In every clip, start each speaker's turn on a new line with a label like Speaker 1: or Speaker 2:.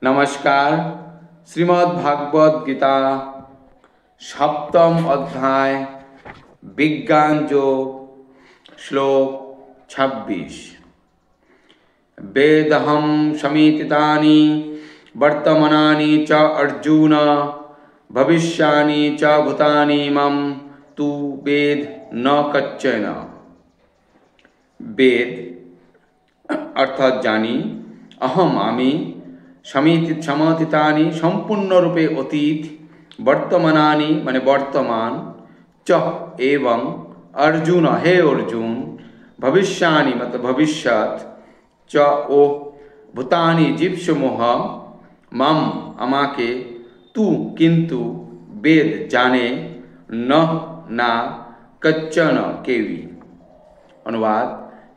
Speaker 1: नमस्कार। श्रीमद् भागवत गीता सप्तम अध्याय विज्ञान योग श्लोक 26। वेदहं समीतितानि वर्तमानानि च अर्जुन भविष्यानि च भूतानि मम तु वेद न कच्चन। वेद अर्थात जानी, अहम आमी, समतीतानि संपूर्ण रूपे अतीत, वर्तमानानि माने वर्तमान, च एवं अर्जुन हे अर्जुन, भविष्यानि मतलब भविष्यत, च ओ भूतानि जीव समूह, मम अमाके, तू किंतु वेद जाने, न ना कच्चन केवी। अनुवाद,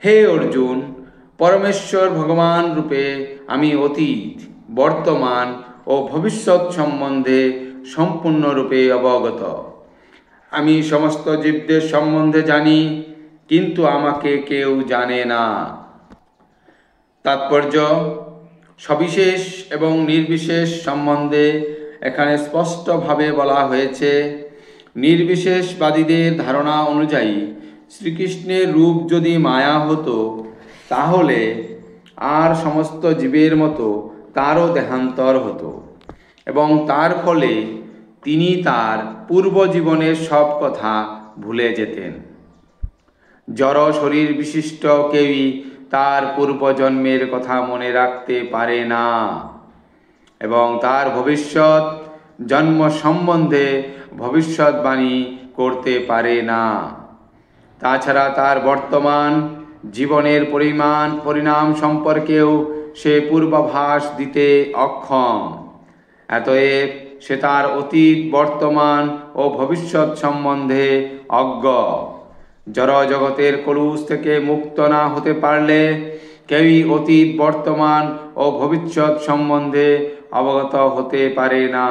Speaker 1: हे अर्जुन, परमेश्वर भगवान रूपे आमी अतीत, बर्तमान और भविष्यत सम्बन्धे सम्पूर्ण रूपे अवगत। आमी समस्त जीवदेर सम्बन्धे जानी, किन्तु आमाके केउ जाने ना। तात्पर्य, सविशेष एवं निर्विशेष सम्बन्धे एखाने स्पष्ट भावे बला हयेछे। निर्विशेषवादीदेर धारणा अनुयायी श्रीकृष्णेर रूप यदि माया हतो ताहले आर समस्त जीवेर मतो तारो देहान्तर हतो एवं तार फले तिनी तार पूर्व जीवनेर सब कथा भूले जेतेन। जड़ शरीर विशिष्ट केउई तार पूर्व जन्मेर कथा मने राखते पारे ना एवं तार भविष्यत जन्म सम्बन्धे भविष्यवाणी करते पारे ना। ताछाड़ा तार वर्तमान जीवनेर परिणाम सम्पर्केও से पूर्वाभास दीते अक्षम। अतएव से तार अतीत, वर्तमान और भविष्यत सम्बन्धे अज्ञ। जड़ जगतेर कलुष थेके मुक्त ना होते पारले केउई अतीत, वर्तमान और भविष्यत सम्बन्धे अवगत होते पारे ना।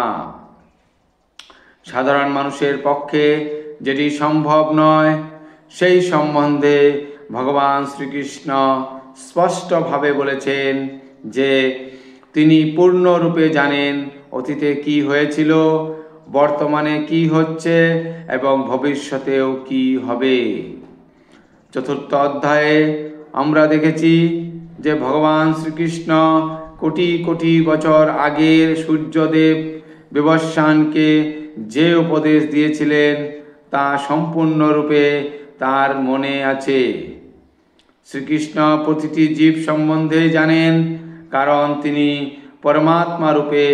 Speaker 1: साधारण मानुषेर पक्षे जेटी सम्भव नय सेई सम्बन्धे भगवान श्रीकृष्ण स्पष्ट भावे बोलेছেন যে তিনি पूर्ण रूपे जानें अतीते की হয়েছিল, বর্তমানে কি হচ্ছে এবং ভবিষ্যতেও কি হবে। চতুর্থ অধ্যায়ে আমরা দেখেছি যে ভগবান শ্রীকৃষ্ণ কোটি কোটি বছর আগের সূর্যদেব বিবস্বানকে যে উপদেশ দিয়েছিলেন তা সম্পূর্ণরূপে তার মনে আছে। শ্রীকৃষ্ণ প্রতিটি জীব সম্বন্ধে জানেন, কারণ তিনি পরমাত্মা রূপে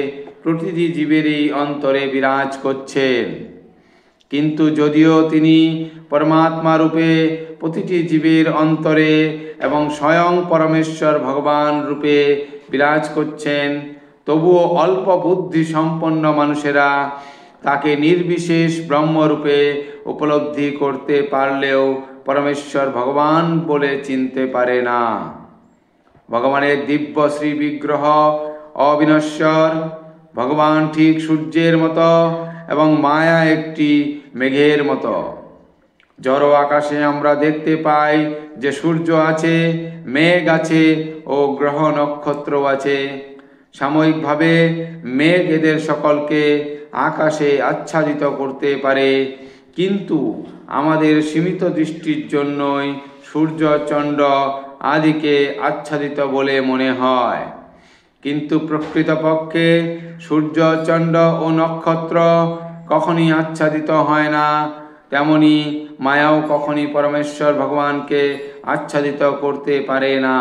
Speaker 1: প্রতিটি জীবেরই অন্তরে বিরাজ করছেন। কিন্তু যদিও তিনি পরমাত্মা রূপে প্রতিটি জীবের অন্তরে এবং স্বয়ং পরমেশ্বর ভগবান রূপে বিরাজ করছেন, তবুও অল্প বুদ্ধি সম্পন্ন মানুষেরা তাকে নির্বিশেষ ব্রহ্মরূপে উপলব্ধি করতে পারলেও परमेश्वर भगवान बोले चिनते पारे ना। भगवानेर दिव्य श्री विग्रह अविनश्वर। भगवान ठीक सूर्येर मतो एवं माया एकटी मेघेर मतो। जड़ आकाशे आमरा देखते पाई जे सूर्य आछे, मेघ आछे ओ ग्रह नक्षत्र आछे। सामयिक भावे मेघ एदेर सकलके आकाशे आच्छादित करते पारे, किन्तु आमादेर सीमित दृष्टिर जन्यई सूर्य चंद्र आदिके आच्छादित बोले मने हय। किन्तु प्रकृतपक्षे सूर्य चंद्र और नक्षत्र कखनोई आच्छादित हय ना, तेमनि मायाओ कखनोई परमेश्वर भगवान के आच्छादित करते पारे ना।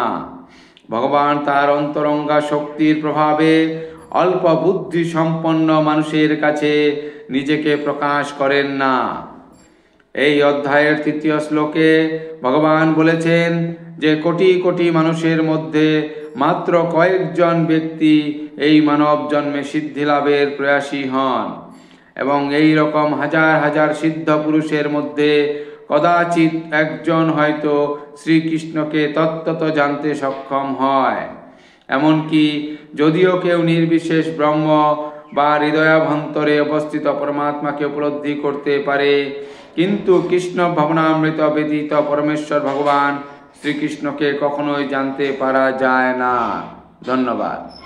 Speaker 1: भगवान तार अंतरंगा शक्तिर प्रभावे अल्प बुद्धि सम्पन्न मानुषेर काछे निजेके प्रकाश करें ना। এই অধ্যায়ের তৃতীয় শ্লোকে ভগবান বলেছেন যে কোটি কোটি মানুষের মধ্যে মাত্র কয়েকজন ব্যক্তি এই মানব জন্মে সিদ্ধি লাভের প্রয়াসী হন এবং এই রকম হাজার হাজার সিদ্ধ পুরুষের মধ্যে কদাচিৎ একজন হয়তো শ্রীকৃষ্ণকে তত্ত্বত জানতে সক্ষম হয়। এমনকি যদিও কেউ নির্বিশেষ ব্রহ্ম বা হৃদয়াভ্যন্তরে অবস্থিত পরমাত্মাকে উপলব্ধি করতে পারে, किन्तु कृष्ण भवनामृत व्यतीत परमेश्वर भगवान श्रीकृष्ण के कखनोई जानते पारा जाए ना। धन्यवाद।